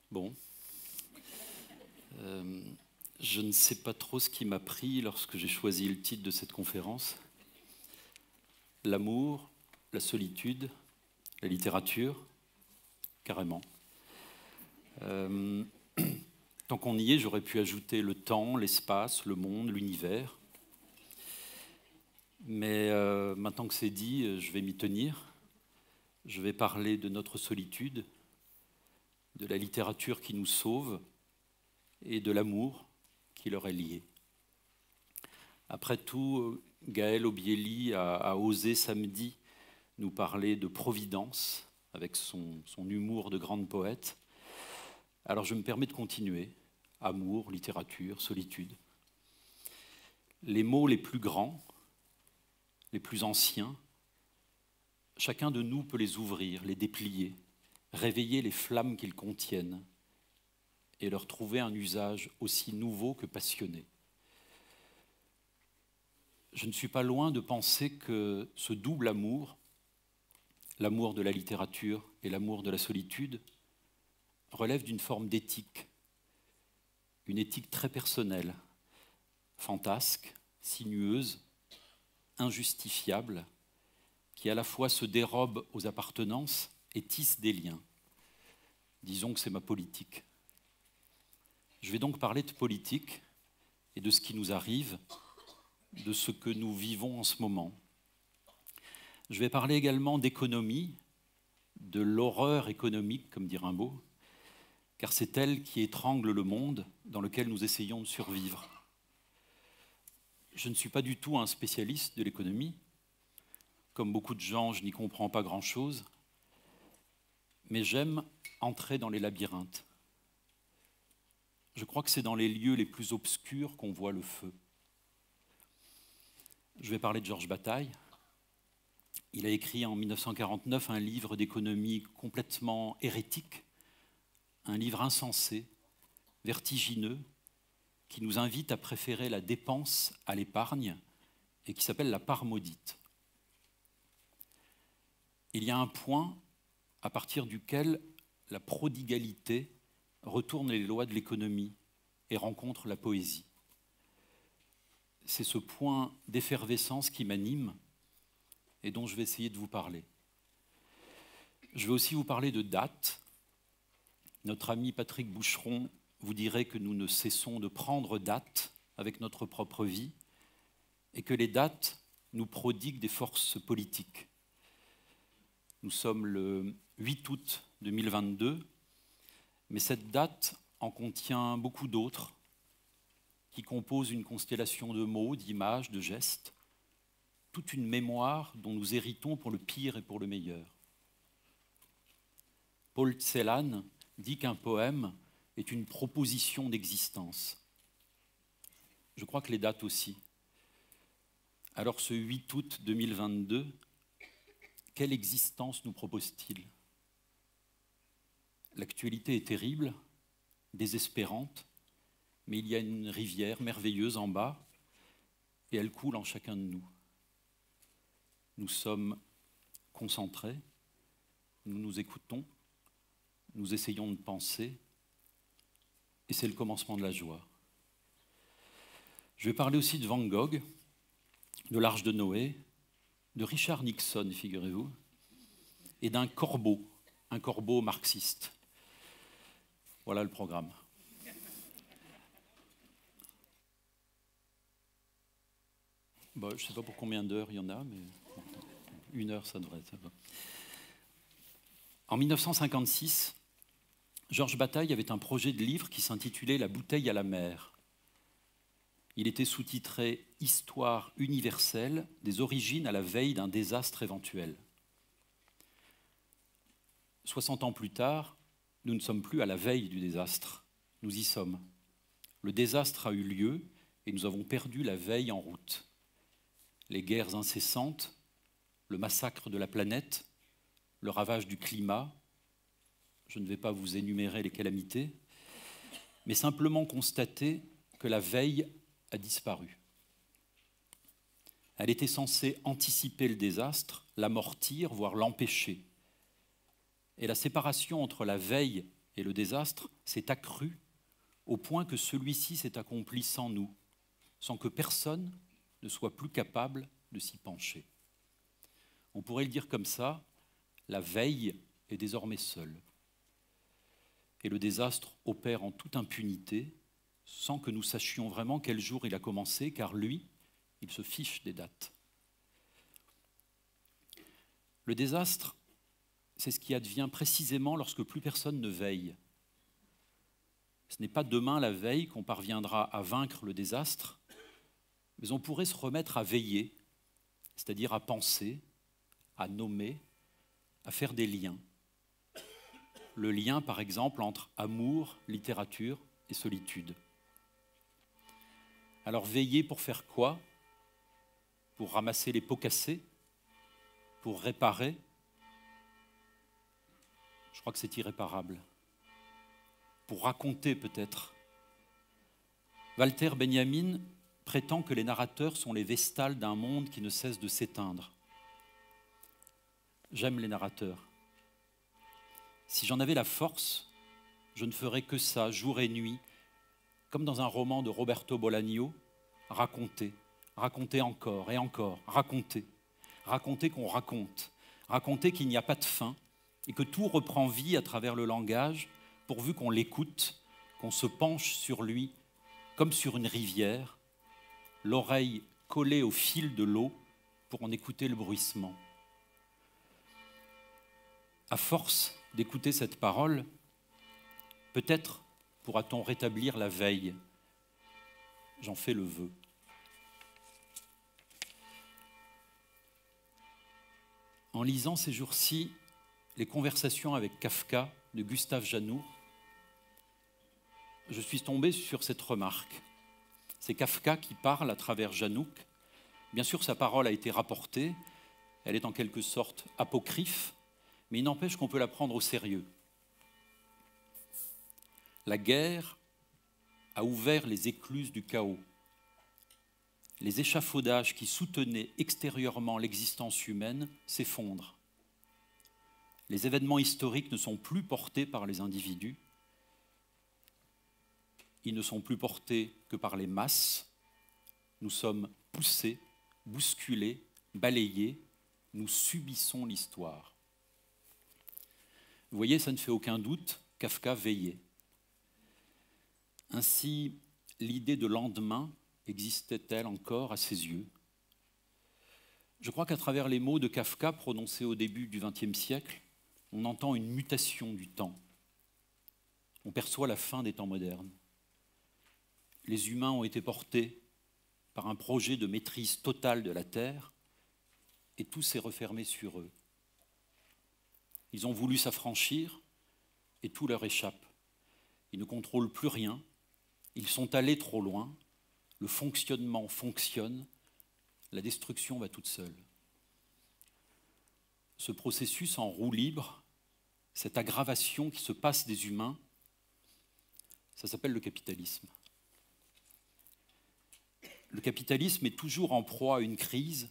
Bon. Je ne sais pas trop ce qui m'a pris lorsque j'ai choisi le titre de cette conférence. L'amour, la solitude, la littérature, carrément. Tant qu'on y est, j'aurais pu ajouter le temps, l'espace, le monde, l'univers. Mais maintenant que c'est dit, je vais m'y tenir. Je vais parler de notre solitude, de la littérature qui nous sauve et de l'amour qui leur est lié. Après tout, Gaël Obieli a osé samedi nous parler de Providence avec son humour de grande poète. Alors je me permets de continuer. Amour, littérature, solitude. Les mots les plus grands, les plus anciens, chacun de nous peut les ouvrir, les déplier, réveiller les flammes qu'ils contiennent et leur trouver un usage aussi nouveau que passionné. Je ne suis pas loin de penser que ce double amour, l'amour de la littérature et l'amour de la solitude, relève d'une forme d'éthique, une éthique très personnelle, fantasque, sinueuse, injustifiable, qui à la fois se dérobe aux appartenances et tisse des liens. Disons que c'est ma politique. Je vais donc parler de politique et de ce qui nous arrive, de ce que nous vivons en ce moment. Je vais parler également d'économie, de l'horreur économique, comme dit Rimbaud, car c'est elle qui étrangle le monde dans lequel nous essayons de survivre. Je ne suis pas du tout un spécialiste de l'économie. Comme beaucoup de gens, je n'y comprends pas grand-chose, mais j'aime entrer dans les labyrinthes. Je crois que c'est dans les lieux les plus obscurs qu'on voit le feu. Je vais parler de Georges Bataille. Il a écrit en 1949 un livre d'économie complètement hérétique, un livre insensé, vertigineux, qui nous invite à préférer la dépense à l'épargne et qui s'appelle la part maudite. Il y a un point à partir duquel la prodigalité retourne les lois de l'économie et rencontre la poésie. C'est ce point d'effervescence qui m'anime et dont je vais essayer de vous parler. Je vais aussi vous parler de dates. Notre ami Patrick Boucheron vous dirait que nous ne cessons de prendre date avec notre propre vie et que les dates nous prodiguent des forces politiques. Nous sommes le 8 août 2022, mais cette date en contient beaucoup d'autres qui composent une constellation de mots, d'images, de gestes, toute une mémoire dont nous héritons pour le pire et pour le meilleur. Paul Celan dit qu'un poème est une proposition d'existence. Je crois que les dates aussi. Alors ce 8 août 2022, quelle existence nous propose-t-il? L'actualité est terrible, désespérante, mais il y a une rivière merveilleuse en bas et elle coule en chacun de nous. Nous sommes concentrés, nous nous écoutons, nous essayons de penser et c'est le commencement de la joie. Je vais parler aussi de Van Gogh, de l'Arche de Noé, de Richard Nixon, figurez-vous, et d'un corbeau, un corbeau marxiste. Voilà le programme. Bon, je ne sais pas pour combien d'heures il y en a, mais 1 heure, ça devrait être. Ça va. En 1956, Georges Bataille avait un projet de livre qui s'intitulait « La bouteille à la mer ». Il était sous-titré « Histoire universelle des origines à la veille d'un désastre éventuel ». 60 ans plus tard, nous ne sommes plus à la veille du désastre, nous y sommes. Le désastre a eu lieu et nous avons perdu la veille en route. Les guerres incessantes, le massacre de la planète, le ravage du climat, je ne vais pas vous énumérer les calamités, mais simplement constater que la veille a disparu. Elle était censée anticiper le désastre, l'amortir, voire l'empêcher. Et la séparation entre la veille Et le désastre s'est accru au point que celui-ci s'est accompli sans nous, sans que personne ne soit plus capable de s'y pencher. On pourrait le dire comme ça, la veille est désormais seule. Et le désastre opère en toute impunité, sans que nous sachions vraiment quel jour il a commencé, car lui, il se fiche des dates. Le désastre, c'est ce qui advient précisément lorsque plus personne ne veille. Ce n'est pas demain la veille qu'on parviendra à vaincre le désastre, mais on pourrait se remettre à veiller, c'est-à-dire à penser, à nommer, à faire des liens. Le lien, par exemple, entre amour, littérature et solitude. Alors veiller pour faire quoi? Pour ramasser les pots cassés? Pour réparer? Je crois que c'est irréparable. Pour raconter peut-être. Walter Benjamin prétend que les narrateurs sont les vestales d'un monde qui ne cesse de s'éteindre. J'aime les narrateurs. Si j'en avais la force, je ne ferais que ça, jour et nuit, comme dans un roman de Roberto Bolaño, raconter, raconter encore et encore, raconter, raconter qu'on raconte, raconter qu'il n'y a pas de fin et que tout reprend vie à travers le langage, pourvu qu'on l'écoute, qu'on se penche sur lui comme sur une rivière, l'oreille collée au fil de l'eau pour en écouter le bruissement. À force d'écouter cette parole, peut-être pourra-t-on rétablir la veille. J'en fais le vœu. En lisant ces jours-ci les conversations avec Kafka de Gustave Jannour, je suis tombé sur cette remarque. C'est Kafka qui parle à travers Jannour. Bien sûr, sa parole a été rapportée, elle est en quelque sorte apocryphe, mais il n'empêche qu'on peut la prendre au sérieux. La guerre a ouvert les écluses du chaos. Les échafaudages qui soutenaient extérieurement l'existence humaine s'effondrent. Les événements historiques ne sont plus portés par les individus, ils ne sont plus portés que par les masses. Nous sommes poussés, bousculés, balayés, nous subissons l'histoire. Vous voyez, ça ne fait aucun doute, Kafka veillait. Ainsi, l'idée de lendemain existait-elle encore à ses yeux? Je crois qu'à travers les mots de Kafka prononcés au début du XXe siècle, on entend une mutation du temps. On perçoit la fin des temps modernes. Les humains ont été portés par un projet de maîtrise totale de la Terre et tout s'est refermé sur eux. Ils ont voulu s'affranchir et tout leur échappe. Ils ne contrôlent plus rien, ils sont allés trop loin, le fonctionnement fonctionne, la destruction va toute seule. Ce processus en roue libre, cette aggravation qui se passe des humains, ça s'appelle le capitalisme. Le capitalisme est toujours en proie à une crise,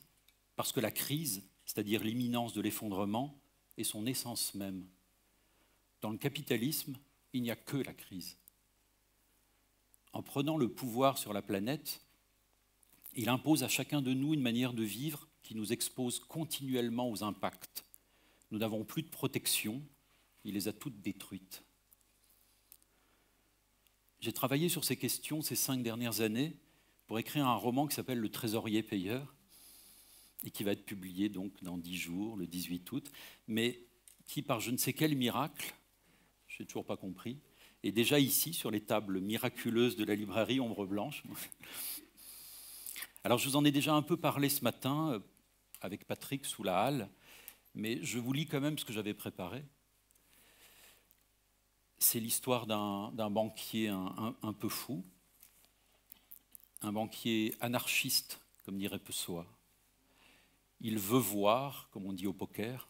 parce que la crise, c'est-à-dire l'imminence de l'effondrement, est son essence même. Dans le capitalisme, il n'y a que la crise. En prenant le pouvoir sur la planète, il impose à chacun de nous une manière de vivre qui nous expose continuellement aux impacts. Nous n'avons plus de protection, il les a toutes détruites. J'ai travaillé sur ces questions ces 5 dernières années pour écrire un roman qui s'appelle « Le trésorier payeur » et qui va être publié donc dans 10 jours, le 18 août, mais qui, par je ne sais quel miracle, je n'ai toujours pas compris, est déjà ici, sur les tables miraculeuses de la librairie Ombre Blanche. Alors, je vous en ai déjà un peu parlé ce matin avec Patrick sous la halle, mais je vous lis quand même ce que j'avais préparé. C'est l'histoire d'un banquier un peu fou, un banquier anarchiste, comme dirait Pessoa. Il veut voir, comme on dit au poker,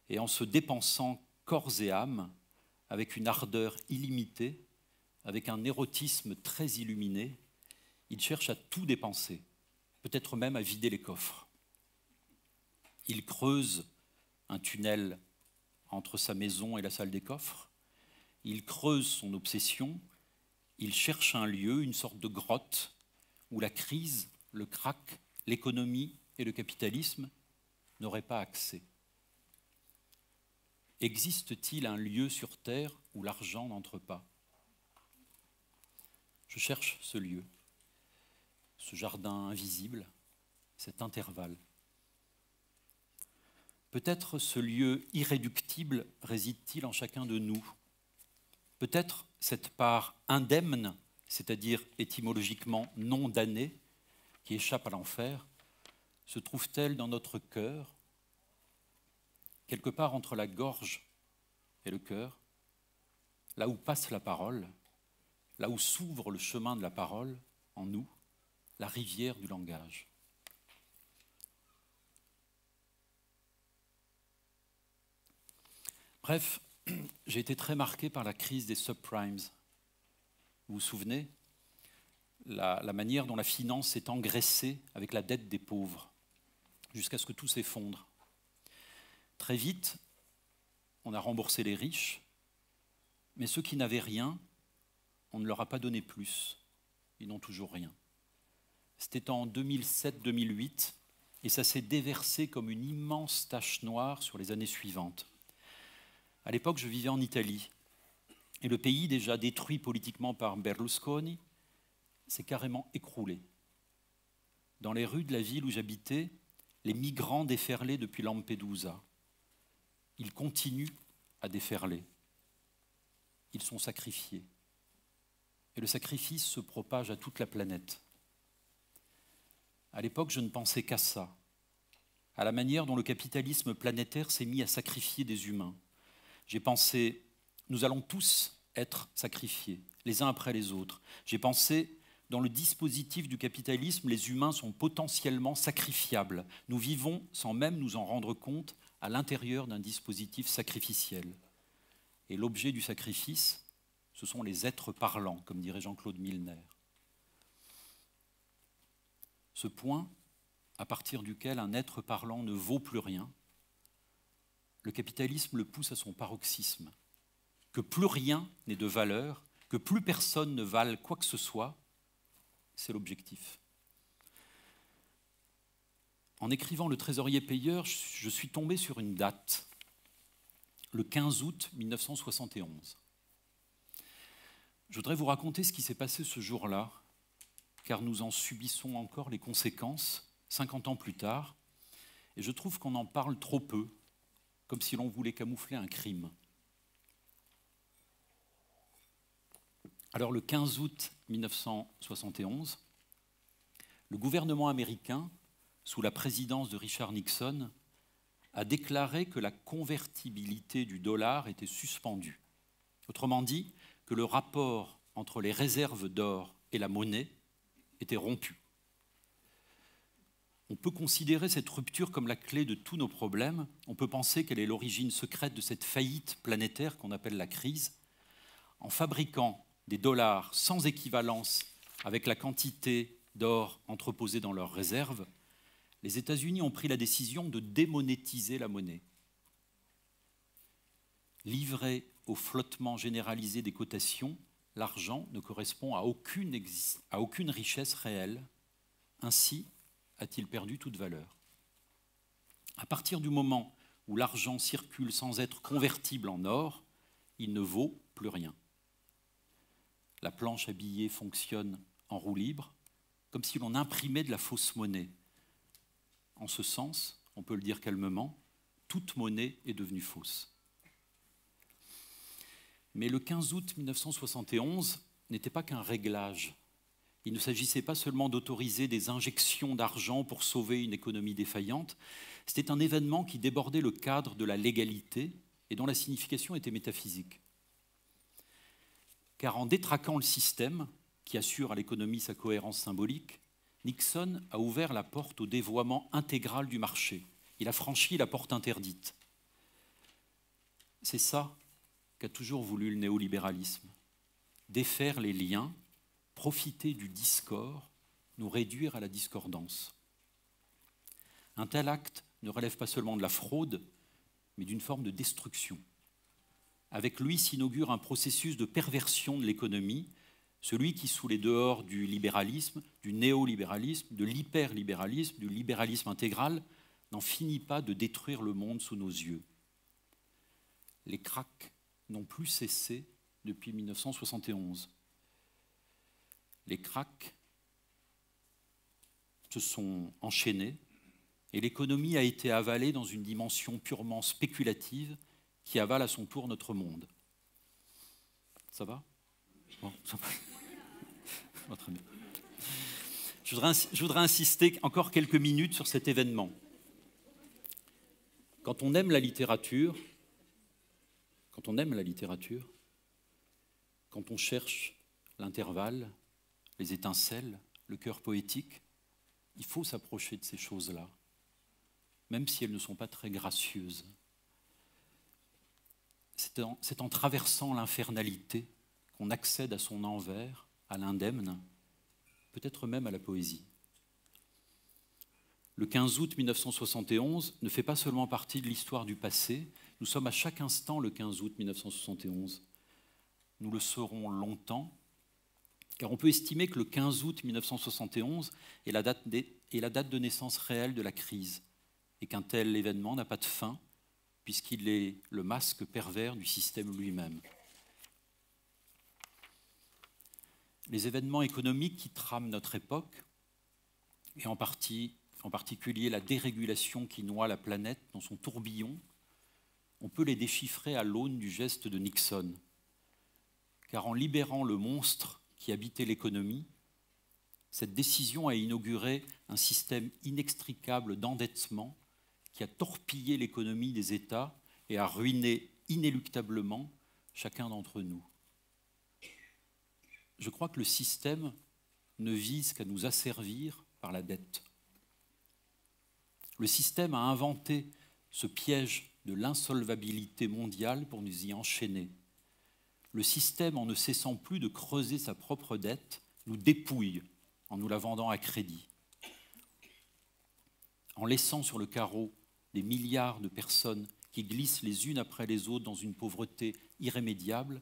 et en se dépensant corps et âme, avec une ardeur illimitée, avec un érotisme très illuminé, il cherche à tout dépenser, peut-être même à vider les coffres. Il creuse un tunnel entre sa maison et la salle des coffres, Il creuse son obsession, il cherche un lieu, une sorte de grotte, où la crise, le krach, l'économie et le capitalisme n'auraient pas accès. Existe-t-il un lieu sur Terre où l'argent n'entre pas? Je cherche ce lieu, ce jardin invisible, cet intervalle. Peut-être ce lieu irréductible réside-t-il en chacun de nous. Peut-être cette part indemne, c'est-à-dire étymologiquement non damnée, qui échappe à l'enfer, se trouve-t-elle dans notre cœur, quelque part entre la gorge et le cœur, là où passe la parole, là où s'ouvre le chemin de la parole, en nous, la rivière du langage. Bref, j'ai été très marqué par la crise des subprimes. Vous vous souvenez, la manière dont la finance s'est engraissée avec la dette des pauvres, jusqu'à ce que tout s'effondre. Très vite, on a remboursé les riches, mais ceux qui n'avaient rien, on ne leur a pas donné plus. Ils n'ont toujours rien. C'était en 2007-2008, et ça s'est déversé comme une immense tache noire sur les années suivantes. À l'époque, je vivais en Italie, et le pays, déjà détruit politiquement par Berlusconi, s'est carrément écroulé. Dans les rues de la ville où j'habitais, les migrants déferlaient depuis Lampedusa. Ils continuent à déferler. Ils sont sacrifiés. Et le sacrifice se propage à toute la planète. À l'époque, je ne pensais qu'à ça, à la manière dont le capitalisme planétaire s'est mis à sacrifier des humains. J'ai pensé, nous allons tous être sacrifiés, les uns après les autres. J'ai pensé, dans le dispositif du capitalisme, les humains sont potentiellement sacrifiables. Nous vivons, sans même nous en rendre compte, à l'intérieur d'un dispositif sacrificiel. Et l'objet du sacrifice, ce sont les êtres parlants, comme dirait Jean-Claude Milner. Ce point, à partir duquel un être parlant ne vaut plus rien, le capitalisme le pousse à son paroxysme. Que plus rien n'est de valeur, que plus personne ne vale quoi que ce soit, c'est l'objectif. En écrivant Le Trésorier payeur, je suis tombé sur une date, le 15 août 1971. Je voudrais vous raconter ce qui s'est passé ce jour-là, car nous en subissons encore les conséquences 50 ans plus tard, et je trouve qu'on en parle trop peu, comme si l'on voulait camoufler un crime. Alors le 15 août 1971, le gouvernement américain, sous la présidence de Richard Nixon, a déclaré que la convertibilité du dollar était suspendue. Autrement dit, que le rapport entre les réserves d'or et la monnaie était rompu. On peut considérer cette rupture comme la clé de tous nos problèmes. On peut penser qu'elle est l'origine secrète de cette faillite planétaire qu'on appelle la crise. En fabriquant des dollars sans équivalence avec la quantité d'or entreposée dans leurs réserves, les États-Unis ont pris la décision de démonétiser la monnaie. Livré au flottement généralisé des cotations, l'argent ne correspond à aucune richesse réelle. Ainsi a-t-il perdu toute valeur. À partir du moment où l'argent circule sans être convertible en or, il ne vaut plus rien. La planche à billets fonctionne en roue libre, comme si l'on imprimait de la fausse monnaie. En ce sens, on peut le dire calmement, toute monnaie est devenue fausse. Mais le 15 août 1971 n'était pas qu'un réglage. Il ne s'agissait pas seulement d'autoriser des injections d'argent pour sauver une économie défaillante, c'était un événement qui débordait le cadre de la légalité et dont la signification était métaphysique. Car en détraquant le système, qui assure à l'économie sa cohérence symbolique, Nixon a ouvert la porte au dévoiement intégral du marché. Il a franchi la porte interdite. C'est ça qu'a toujours voulu le néolibéralisme. Défaire les liens, profiter du discord, nous réduire à la discordance. Un tel acte ne relève pas seulement de la fraude, mais d'une forme de destruction. Avec lui s'inaugure un processus de perversion de l'économie, celui qui, sous les dehors du libéralisme, du néolibéralisme, de l'hyperlibéralisme, du libéralisme intégral, n'en finit pas de détruire le monde sous nos yeux. Les cracks n'ont plus cessé depuis 1971. Les cracks se sont enchaînés et l'économie a été avalée dans une dimension purement spéculative qui avale à son tour notre monde. Ça va ? Bon, ça va. Très bien. Je voudrais insister encore quelques minutes sur cet événement. Quand on aime la littérature, quand on cherche l'intervalle, les étincelles, le cœur poétique, il faut s'approcher de ces choses-là, même si elles ne sont pas très gracieuses. C'est en traversant l'infernalité qu'on accède à son envers, à l'indemne, peut-être même à la poésie. Le 15 août 1971 ne fait pas seulement partie de l'histoire du passé, nous sommes à chaque instant le 15 août 1971. Nous le serons longtemps, car on peut estimer que le 15 août 1971 est la date de naissance réelle de la crise, et qu'un tel événement n'a pas de fin, puisqu'il est le masque pervers du système lui-même. Les événements économiques qui trament notre époque, et en particulier la dérégulation qui noie la planète dans son tourbillon, on peut les déchiffrer à l'aune du geste de Nixon. Car en libérant le monstre qui habitait l'économie, cette décision a inauguré un système inextricable d'endettement qui a torpillé l'économie des États et a ruiné inéluctablement chacun d'entre nous. Je crois que le système ne vise qu'à nous asservir par la dette. Le système a inventé ce piège de l'insolvabilité mondiale pour nous y enchaîner. Le système, en ne cessant plus de creuser sa propre dette, nous dépouille en nous la vendant à crédit. En laissant sur le carreau des milliards de personnes qui glissent les unes après les autres dans une pauvreté irrémédiable,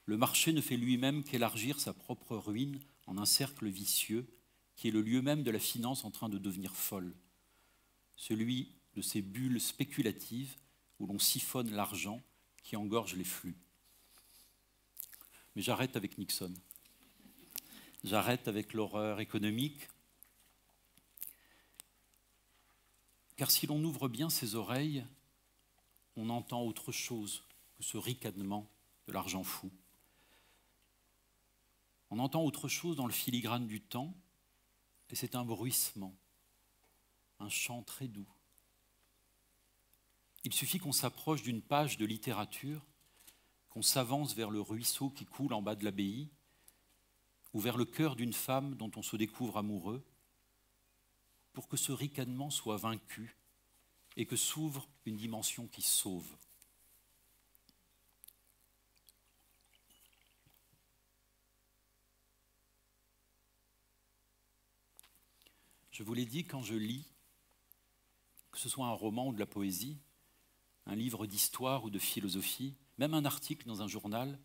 le marché ne fait lui-même qu'élargir sa propre ruine en un cercle vicieux qui est le lieu même de la finance en train de devenir folle, celui de ces bulles spéculatives où l'on siphonne l'argent qui engorge les flux. Mais j'arrête avec Nixon. J'arrête avec l'horreur économique. Car si l'on ouvre bien ses oreilles, on entend autre chose que ce ricanement de l'argent fou. On entend autre chose dans le filigrane du temps, et c'est un bruissement, un chant très doux. Il suffit qu'on s'approche d'une page de littérature, qu'on s'avance vers le ruisseau qui coule en bas de l'abbaye, ou vers le cœur d'une femme dont on se découvre amoureux, pour que ce ricanement soit vaincu et que s'ouvre une dimension qui sauve. Je vous l'ai dit, quand je lis, que ce soit un roman ou de la poésie, un livre d'histoire ou de philosophie, même un article dans un journal,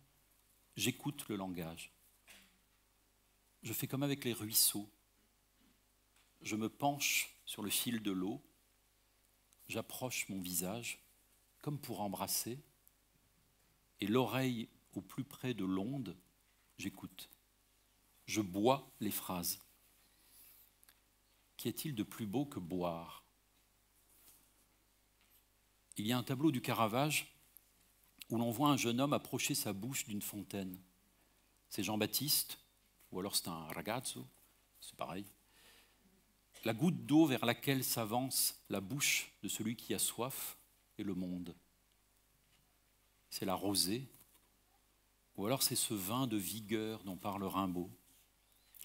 j'écoute le langage. Je fais comme avec les ruisseaux. Je me penche sur le fil de l'eau, j'approche mon visage comme pour embrasser, et l'oreille au plus près de l'onde, j'écoute. Je bois les phrases. Qu'y a-t-il de plus beau que boire ? Il y a un tableau du Caravage où l'on voit un jeune homme approcher sa bouche d'une fontaine. C'est Jean-Baptiste, ou alors c'est un ragazzo, c'est pareil. La goutte d'eau vers laquelle s'avance la bouche de celui qui a soif est le monde. C'est la rosée, ou alors c'est ce vin de vigueur dont parle Rimbaud.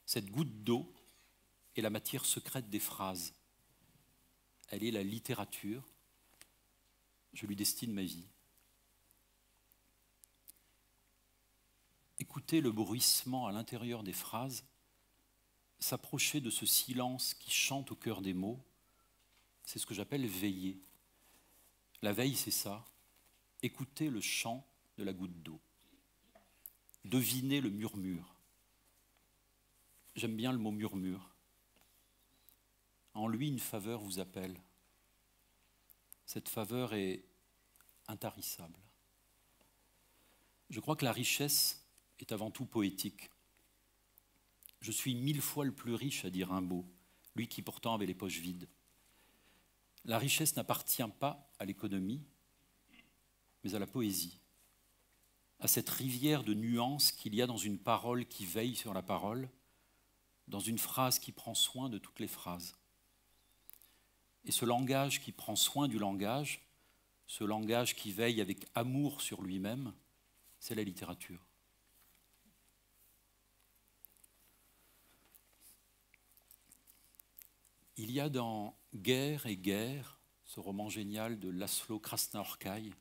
Cette goutte d'eau est la matière secrète des phrases. Elle est la littérature. Je lui destine ma vie. Écouter le bruissement à l'intérieur des phrases, s'approcher de ce silence qui chante au cœur des mots, c'est ce que j'appelle veiller. La veille, c'est ça, écouter le chant de la goutte d'eau. Devinez le murmure. J'aime bien le mot murmure. En lui, une faveur vous appelle. Cette faveur est intarissable. Je crois que la richesse est avant tout poétique. Je suis 1000 fois le plus riche, a dit Rimbaud, lui qui pourtant avait les poches vides. La richesse n'appartient pas à l'économie, mais à la poésie, à cette rivière de nuances qu'il y a dans une parole qui veille sur la parole, dans une phrase qui prend soin de toutes les phrases. Et ce langage qui prend soin du langage, ce langage qui veille avec amour sur lui-même, c'est la littérature. Il y a dans Guerre et guerre, ce roman génial de László Krasna-Orkai,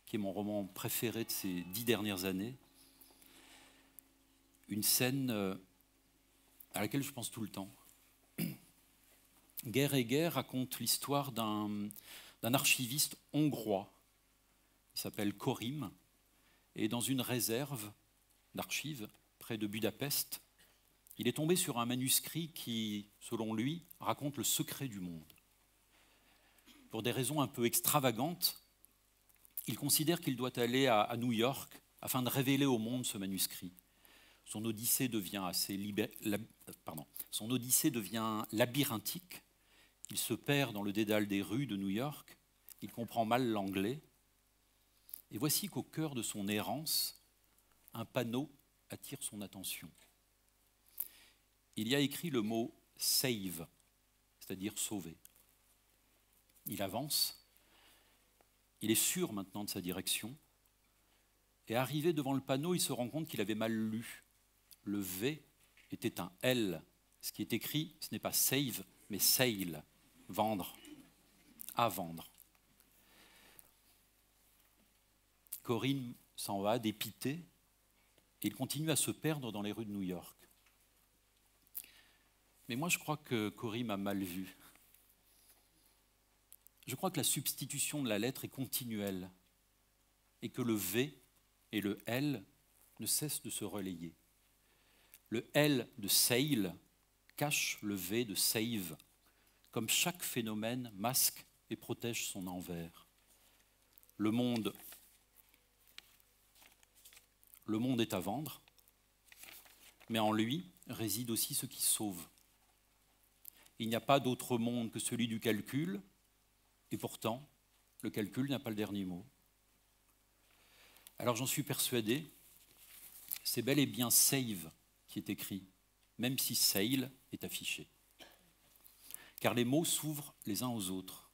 qui est mon roman préféré de ces 10 dernières années, une scène à laquelle je pense tout le temps. Guerre et guerre raconte l'histoire d'un archiviste hongrois. Il s'appelle Korim, et dans une réserve d'archives près de Budapest, il est tombé sur un manuscrit qui, selon lui, raconte le secret du monde. Pour des raisons un peu extravagantes, il considère qu'il doit aller à New York afin de révéler au monde ce manuscrit. Son odyssée devient labyrinthique. Il se perd dans le dédale des rues de New York. Il comprend mal l'anglais. Et voici qu'au cœur de son errance, un panneau attire son attention. Il y a écrit le mot « save », c'est-à-dire « sauver ». Il avance. Il est sûr maintenant de sa direction. Et arrivé devant le panneau, il se rend compte qu'il avait mal lu. Le V était un L. Ce qui est écrit, ce n'est pas save, mais sail, vendre, à vendre. Corinne s'en va, dépité, et il continue à se perdre dans les rues de New York. Mais moi, je crois que Corinne a mal vu. Je crois que la substitution de la lettre est continuelle et que le V et le L ne cessent de se relayer. Le L de sail cache le V de save, comme chaque phénomène masque et protège son envers. Le monde est à vendre, mais en lui réside aussi ce qui sauve. Il n'y a pas d'autre monde que celui du calcul, et pourtant, le calcul n'a pas le dernier mot. Alors j'en suis persuadé, c'est bel et bien save qui est écrit, même si sail est affiché. Car les mots s'ouvrent les uns aux autres.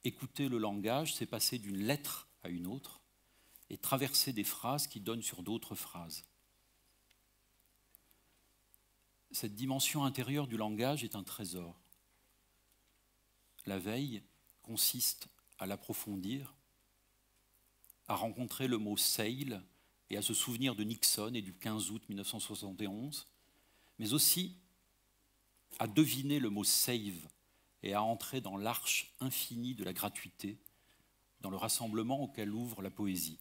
Écouter le langage, c'est passer d'une lettre à une autre et traverser des phrases qui donnent sur d'autres phrases. Cette dimension intérieure du langage est un trésor. La veille consiste à l'approfondir, à rencontrer le mot « sail » et à se souvenir de Nixon et du 15 août 1971, mais aussi à deviner le mot « save » et à entrer dans l'arche infinie de la gratuité, dans le rassemblement auquel ouvre la poésie.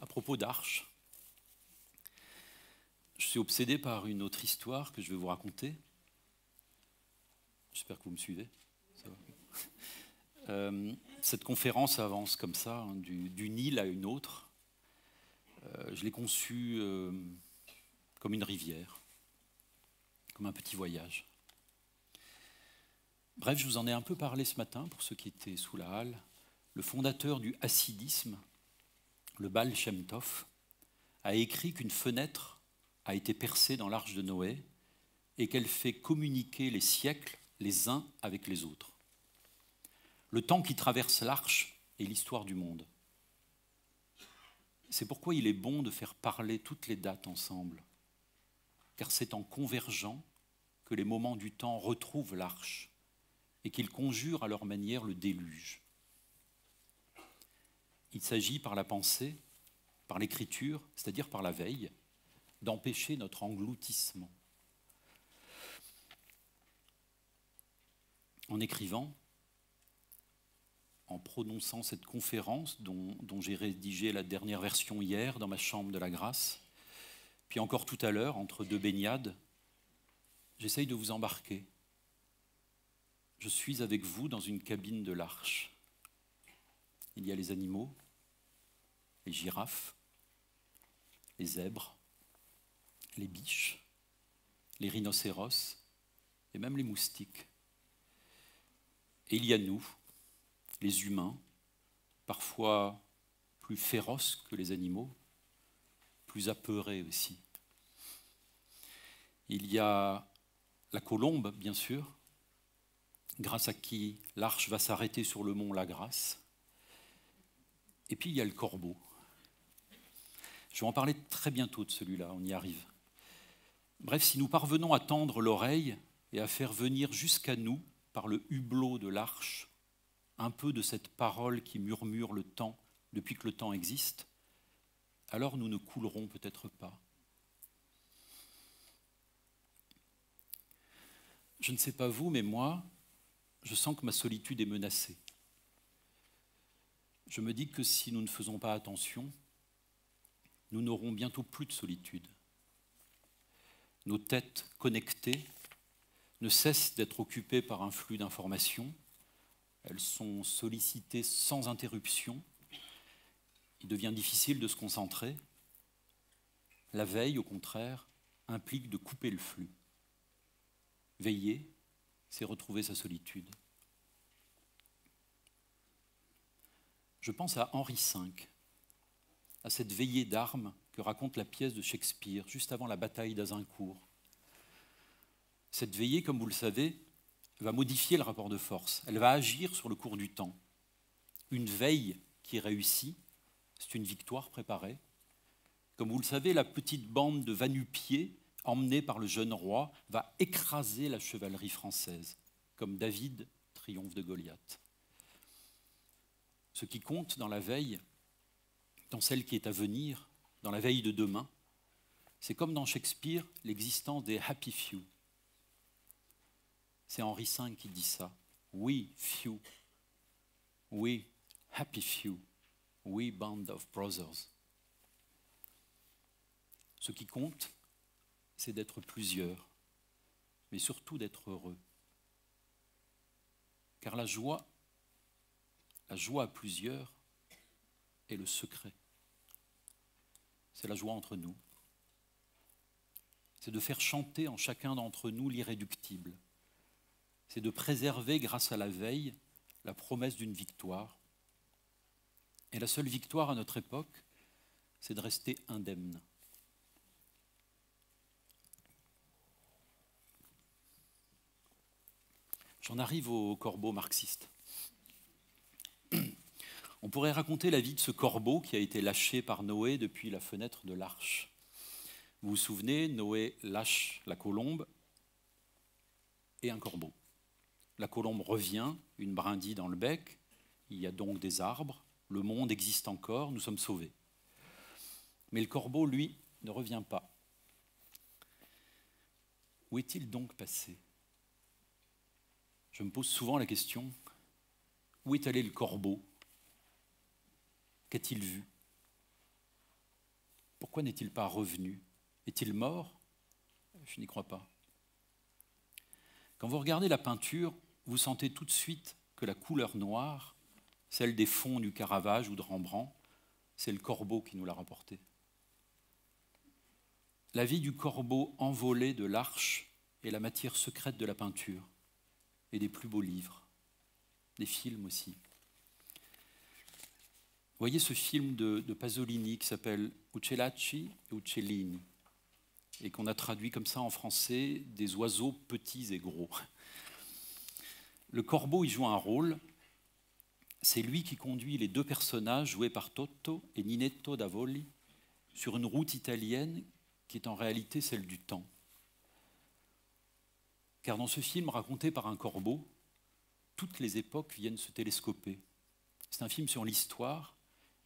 À propos d'arche, je suis obsédé par une autre histoire que je vais vous raconter. J'espère que vous me suivez. Ça va. Cette conférence avance comme ça, hein, d'une île à une autre. Je l'ai conçue comme une rivière, comme un petit voyage. Bref, je vous en ai un peu parlé ce matin, pour ceux qui étaient sous la halle. Le fondateur du hassidisme, le Baal Shem Tov, a écrit qu'une fenêtre a été percée dans l'arche de Noé et qu'elle fait communiquer les siècles les uns avec les autres. Le temps qui traverse l'arche est l'histoire du monde. C'est pourquoi il est bon de faire parler toutes les dates ensemble, car c'est en convergeant que les moments du temps retrouvent l'arche et qu'ils conjurent à leur manière le déluge. Il s'agit par la pensée, par l'écriture, c'est-à-dire par la veille, d'empêcher notre engloutissement. en écrivant, en prononçant cette conférence dont j'ai rédigé la dernière version hier dans ma chambre de la Grâce, puis encore tout à l'heure, entre deux baignades, j'essaye de vous embarquer. Je suis avec vous dans une cabine de l'Arche. Il y a les animaux, les girafes, les zèbres, les biches, les rhinocéros et même les moustiques. Et il y a nous, les humains, parfois plus féroces que les animaux, plus apeurés aussi. Il y a la colombe, bien sûr, grâce à qui l'arche va s'arrêter sur le mont La Grâce. Et puis il y a le corbeau. Je vais en parler très bientôt de celui-là, on y arrive. Bref, si nous parvenons à tendre l'oreille et à faire venir jusqu'à nous, par le hublot de l'arche, un peu de cette parole qui murmure le temps depuis que le temps existe, alors nous ne coulerons peut-être pas. Je ne sais pas vous, mais moi, je sens que ma solitude est menacée. Je me dis que si nous ne faisons pas attention, nous n'aurons bientôt plus de solitude. Nos têtes connectées ne cessent d'être occupées par un flux d'informations. Elles sont sollicitées sans interruption. Il devient difficile de se concentrer. La veille, au contraire, implique de couper le flux. Veiller, c'est retrouver sa solitude. Je pense à Henri V, à cette veillée d'armes que raconte la pièce de Shakespeare, juste avant la bataille d'Azincourt. Cette veillée, comme vous le savez, va modifier le rapport de force. Elle va agir sur le cours du temps. Une veille qui réussit, c'est une victoire préparée. Comme vous le savez, la petite bande de va-nu-pieds, emmenée par le jeune roi, va écraser la chevalerie française, comme David triomphe de Goliath. Ce qui compte dans la veille, dans celle qui est à venir, dans la veille de demain, c'est comme dans Shakespeare, l'existence des happy few. C'est Henri V qui dit ça. We few, we happy few, we band of brothers. Ce qui compte, c'est d'être plusieurs, mais surtout d'être heureux. Car la joie à plusieurs est le secret. C'est la joie entre nous. C'est de faire chanter en chacun d'entre nous l'irréductible. C'est de préserver, grâce à la veille, la promesse d'une victoire. Et la seule victoire à notre époque, c'est de rester indemne. J'en arrive au corbeau marxiste. On pourrait raconter la vie de ce corbeau qui a été lâché par Noé depuis la fenêtre de l'arche. Vous vous souvenez, Noé lâche la colombe et un corbeau. La colombe revient, une brindille dans le bec, il y a donc des arbres, le monde existe encore, nous sommes sauvés. Mais le corbeau, lui, ne revient pas. Où est-il donc passé ? Je me pose souvent la question, où est allé le corbeau ? Qu'a-t-il vu ? Pourquoi n'est-il pas revenu ? Est-il mort ? Je n'y crois pas. Quand vous regardez la peinture, vous sentez tout de suite que la couleur noire, celle des fonds du Caravage ou de Rembrandt, c'est le corbeau qui nous l'a rapporté. La vie du corbeau envolé de l'arche est la matière secrète de la peinture et des plus beaux livres, des films aussi. Vous voyez ce film de Pasolini qui s'appelle Uccellacci et Uccellini et qu'on a traduit comme ça en français, des oiseaux petits et gros. Le corbeau y joue un rôle, c'est lui qui conduit les deux personnages joués par Totto et Ninetto Davoli sur une route italienne qui est en réalité celle du temps. Car dans ce film raconté par un corbeau, toutes les époques viennent se télescoper. C'est un film sur l'histoire,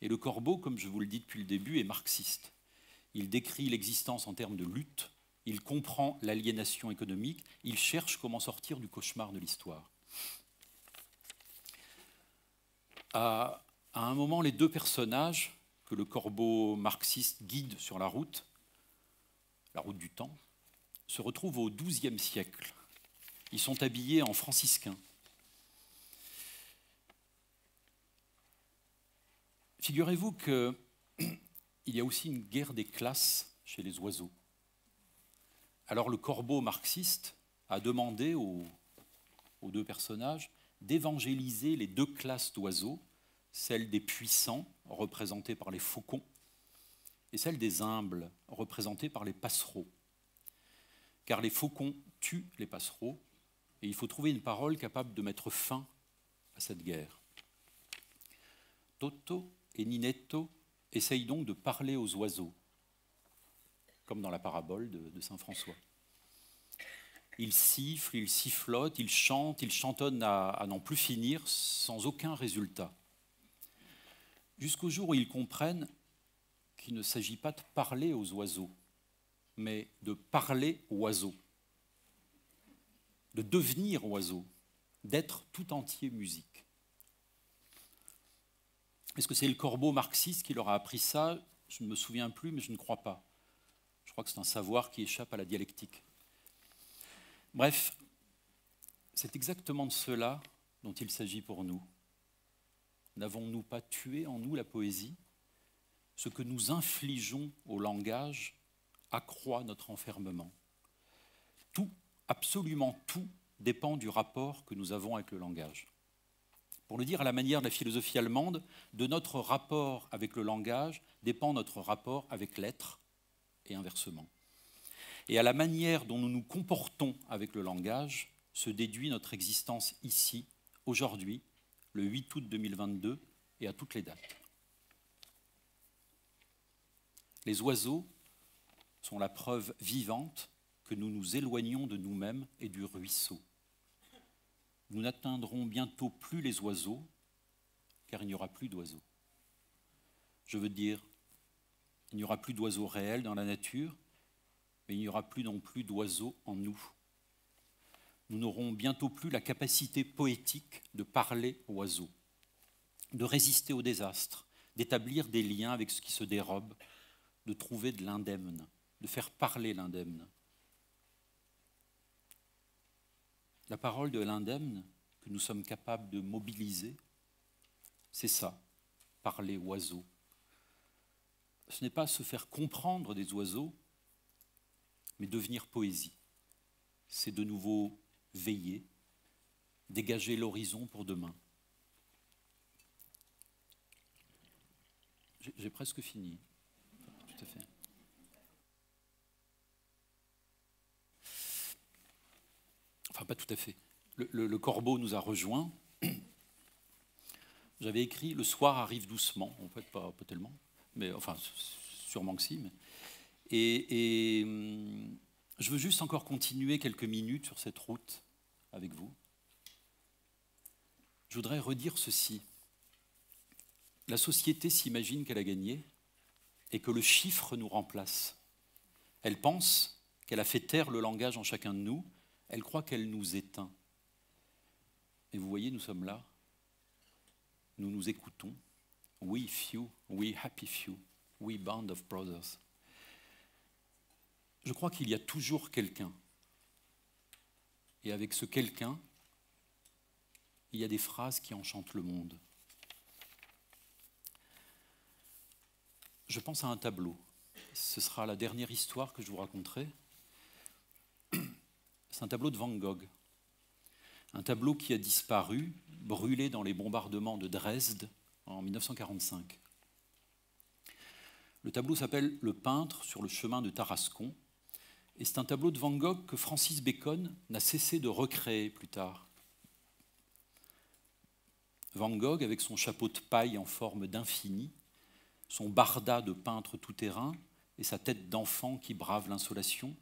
et le corbeau, comme je vous le dis depuis le début, est marxiste. Il décrit l'existence en termes de lutte, il comprend l'aliénation économique, il cherche comment sortir du cauchemar de l'histoire. À un moment, les deux personnages que le corbeau marxiste guide sur la route du temps, se retrouvent au XIIe siècle. Ils sont habillés en franciscains. Figurez-vous qu'il y a aussi une guerre des classes chez les oiseaux. Alors le corbeau marxiste a demandé aux deux personnages d'évangéliser les deux classes d'oiseaux, celle des puissants, représentée par les faucons, et celle des humbles, représentée par les passereaux. Car les faucons tuent les passereaux, et il faut trouver une parole capable de mettre fin à cette guerre. Toto et Ninetto essayent donc de parler aux oiseaux, comme dans la parabole de saint François. Ils sifflent, ils sifflotent, ils chantent, ils chantonnent à n'en plus finir, sans aucun résultat. Jusqu'au jour où ils comprennent qu'il ne s'agit pas de parler aux oiseaux, mais de parler oiseau, de devenir oiseau, d'être tout entier musique. Est-ce que c'est le corbeau marxiste qui leur a appris ça? Je ne me souviens plus, mais je ne crois pas. Je crois que c'est un savoir qui échappe à la dialectique. Bref, c'est exactement de cela dont il s'agit pour nous. N'avons-nous pas tué en nous la poésie? Ce que nous infligeons au langage accroît notre enfermement. Tout, absolument tout, dépend du rapport que nous avons avec le langage. Pour le dire à la manière de la philosophie allemande, de notre rapport avec le langage dépend notre rapport avec l'être, et inversement. Et à la manière dont nous nous comportons avec le langage se déduit notre existence ici, aujourd'hui, le 8 août 2022, et à toutes les dates. Les oiseaux sont la preuve vivante que nous nous éloignons de nous-mêmes et du ruisseau. Nous n'atteindrons bientôt plus les oiseaux, car il n'y aura plus d'oiseaux. Je veux dire, il n'y aura plus d'oiseaux réels dans la nature, mais il n'y aura plus non plus d'oiseaux en nous. Nous n'aurons bientôt plus la capacité poétique de parler oiseaux, de résister au désastre, d'établir des liens avec ce qui se dérobe, de trouver de l'indemne, de faire parler l'indemne. La parole de l'indemne que nous sommes capables de mobiliser, c'est ça, parler oiseaux. Ce n'est pas se faire comprendre des oiseaux, mais devenir poésie. C'est de nouveau veiller, dégager l'horizon pour demain. J'ai presque fini. Tout à fait. Enfin, pas tout à fait. Le corbeau nous a rejoints. J'avais écrit « Le soir arrive doucement ». En fait, pas tellement, mais enfin, sûrement que si. Mais... Et je veux juste encore continuer quelques minutes sur cette route avec vous. Je voudrais redire ceci. La société s'imagine qu'elle a gagné et que le chiffre nous remplace. Elle pense qu'elle a fait taire le langage en chacun de nous. Elle croit qu'elle nous éteint. Et vous voyez, nous sommes là. Nous nous écoutons. We few, we happy few, we band of brothers. Je crois qu'il y a toujours quelqu'un. Et avec ce quelqu'un, il y a des phrases qui enchantent le monde. Je pense à un tableau. Ce sera la dernière histoire que je vous raconterai. C'est un tableau de Van Gogh. Un tableau qui a disparu, brûlé dans les bombardements de Dresde en 1945. Le tableau s'appelle « Le peintre sur le chemin de Tarascon ». Et c'est un tableau de Van Gogh que Francis Bacon n'a cessé de recréer plus tard. Van Gogh, avec son chapeau de paille en forme d'infini, son barda de peintre tout-terrain et sa tête d'enfant qui brave l'insolation,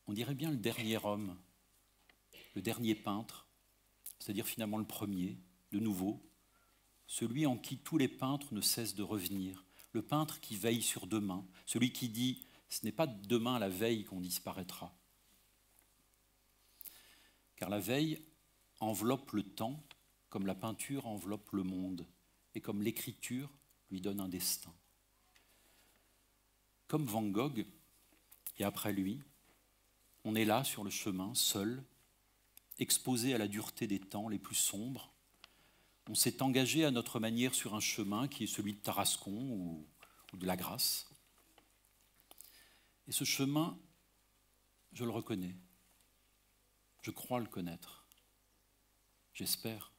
on dirait bien le dernier homme, le dernier peintre, c'est-à-dire finalement le premier, de nouveau, celui en qui tous les peintres ne cessent de revenir, le peintre qui veille sur demain, celui qui dit « ce n'est pas demain la veille qu'on disparaîtra ». Car la veille enveloppe le temps comme la peinture enveloppe le monde et comme l'écriture lui donne un destin. Comme Van Gogh, et après lui, on est là sur le chemin, seul, exposé à la dureté des temps les plus sombres. On s'est engagé à notre manière sur un chemin qui est celui de Tarascon ou de la Grasse. Et ce chemin, je le reconnais. Je crois le connaître. J'espère.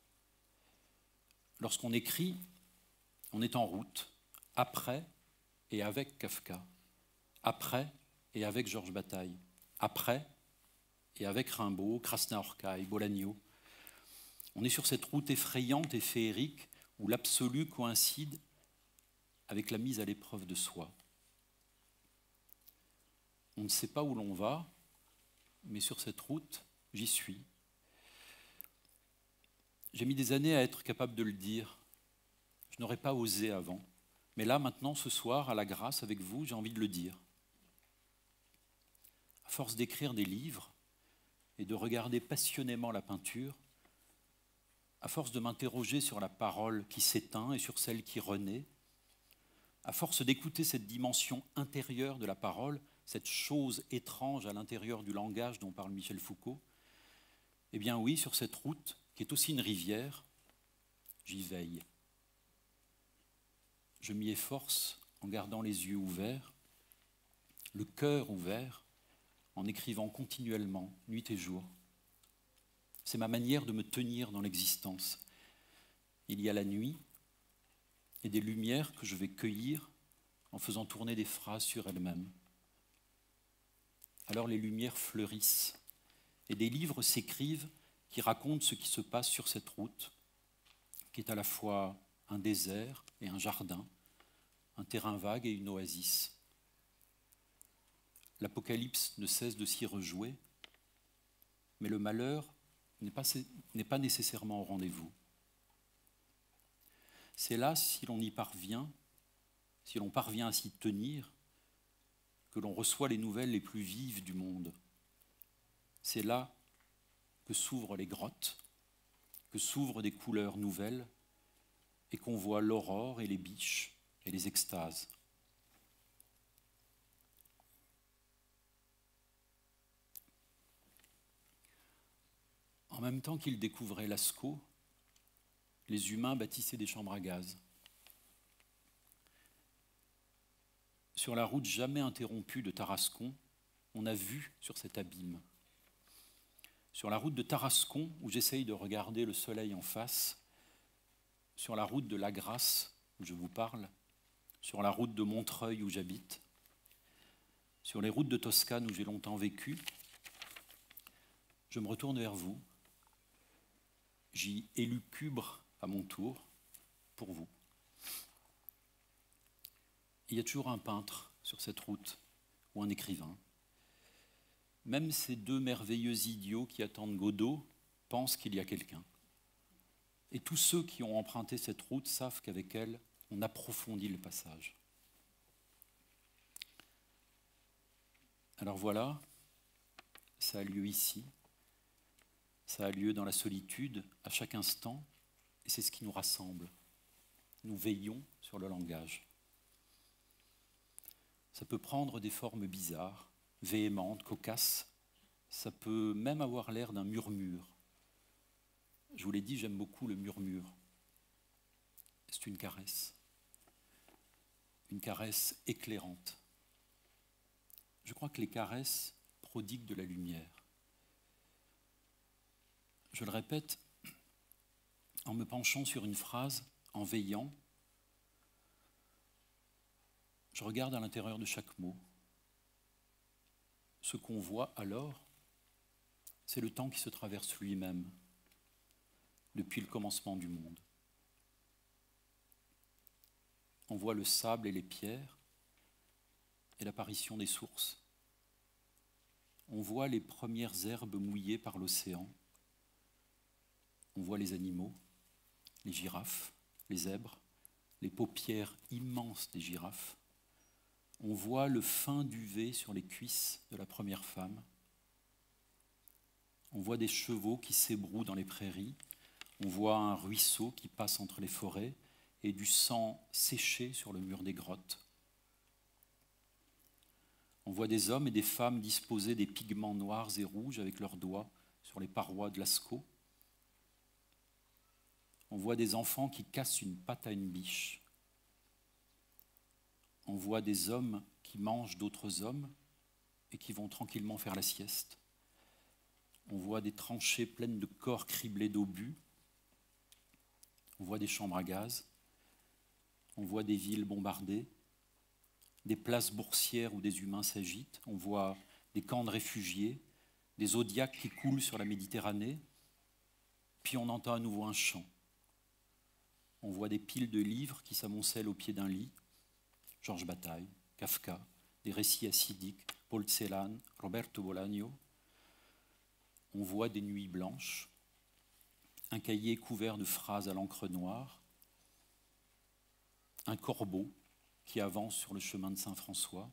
Lorsqu'on écrit, on est en route, après et avec Kafka, après et avec Georges Bataille, après et avec Rimbaud, Krasna-Horkai, Bolaño. On est sur cette route effrayante et féerique où l'absolu coïncide avec la mise à l'épreuve de soi. On ne sait pas où l'on va, mais sur cette route, j'y suis. J'ai mis des années à être capable de le dire. Je n'aurais pas osé avant. Mais là, maintenant, ce soir, à la grâce, avec vous, j'ai envie de le dire. À force d'écrire des livres et de regarder passionnément la peinture, à force de m'interroger sur la parole qui s'éteint et sur celle qui renaît, à force d'écouter cette dimension intérieure de la parole, cette chose étrange à l'intérieur du langage dont parle Michel Foucault, eh bien oui, sur cette route, qui est aussi une rivière, j'y veille. Je m'y efforce en gardant les yeux ouverts, le cœur ouvert, en écrivant continuellement, nuit et jour. C'est ma manière de me tenir dans l'existence. Il y a la nuit et des lumières que je vais cueillir en faisant tourner des phrases sur elles-mêmes. Alors les lumières fleurissent et des livres s'écrivent qui racontent ce qui se passe sur cette route, qui est à la fois un désert et un jardin, un terrain vague et une oasis. L'Apocalypse ne cesse de s'y rejouer, mais le malheur n'est pas nécessairement au rendez-vous. C'est là, si l'on y parvient, si l'on parvient à s'y tenir, que l'on reçoit les nouvelles les plus vives du monde. C'est là que s'ouvrent les grottes, que s'ouvrent des couleurs nouvelles et qu'on voit l'aurore et les biches et les extases. En même temps qu'ils découvraient Lascaux, les humains bâtissaient des chambres à gaz. Sur la route jamais interrompue de Tarascon, on a vu sur cet abîme. Sur la route de Tarascon, où j'essaye de regarder le soleil en face, sur la route de la Grasse, où je vous parle, sur la route de Montreuil, où j'habite, sur les routes de Toscane, où j'ai longtemps vécu, je me retourne vers vous. J'y élucubre à mon tour, pour vous. Il y a toujours un peintre sur cette route, ou un écrivain. Même ces deux merveilleux idiots qui attendent Godot pensent qu'il y a quelqu'un. Et tous ceux qui ont emprunté cette route savent qu'avec elle, on approfondit le passage. Alors voilà, ça a lieu ici, ça a lieu dans la solitude, à chaque instant, et c'est ce qui nous rassemble. Nous veillons sur le langage. Ça peut prendre des formes bizarres, véhémentes, cocasses. Ça peut même avoir l'air d'un murmure. Je vous l'ai dit, j'aime beaucoup le murmure. C'est une caresse éclairante. Je crois que les caresses prodiguent de la lumière. Je le répète, en me penchant sur une phrase, en veillant, je regarde à l'intérieur de chaque mot. Ce qu'on voit alors, c'est le temps qui se traverse lui-même, depuis le commencement du monde. On voit le sable et les pierres et l'apparition des sources. On voit les premières herbes mouillées par l'océan. On voit les animaux, les girafes, les zèbres, les paupières immenses des girafes. On voit le fin duvet sur les cuisses de la première femme. On voit des chevaux qui s'ébrouent dans les prairies. On voit un ruisseau qui passe entre les forêts et du sang séché sur le mur des grottes. On voit des hommes et des femmes disposer des pigments noirs et rouges avec leurs doigts sur les parois de Lascaux. On voit des enfants qui cassent une patte à une biche. On voit des hommes qui mangent d'autres hommes et qui vont tranquillement faire la sieste. On voit des tranchées pleines de corps criblés d'obus. On voit des chambres à gaz. On voit des villes bombardées, des places boursières où des humains s'agitent. On voit des camps de réfugiés, des zodiacs qui coulent sur la Méditerranée. Puis on entend à nouveau un chant. On voit des piles de livres qui s'amoncellent au pied d'un lit. Georges Bataille, Kafka, des récits acidiques, Paul Celan, Roberto Bolaño. On voit des nuits blanches, un cahier couvert de phrases à l'encre noire, un corbeau qui avance sur le chemin de Saint-François,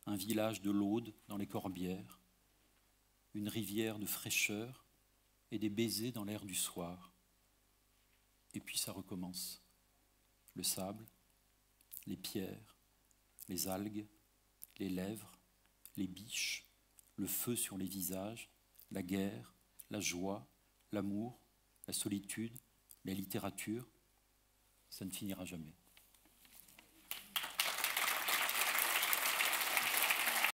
un village de l'Aude dans les Corbières, une rivière de fraîcheur et des baisers dans l'air du soir. Et puis ça recommence. Le sable, les pierres, les algues, les lèvres, les biches, le feu sur les visages, la guerre, la joie, l'amour, la solitude, la littérature, ça ne finira jamais.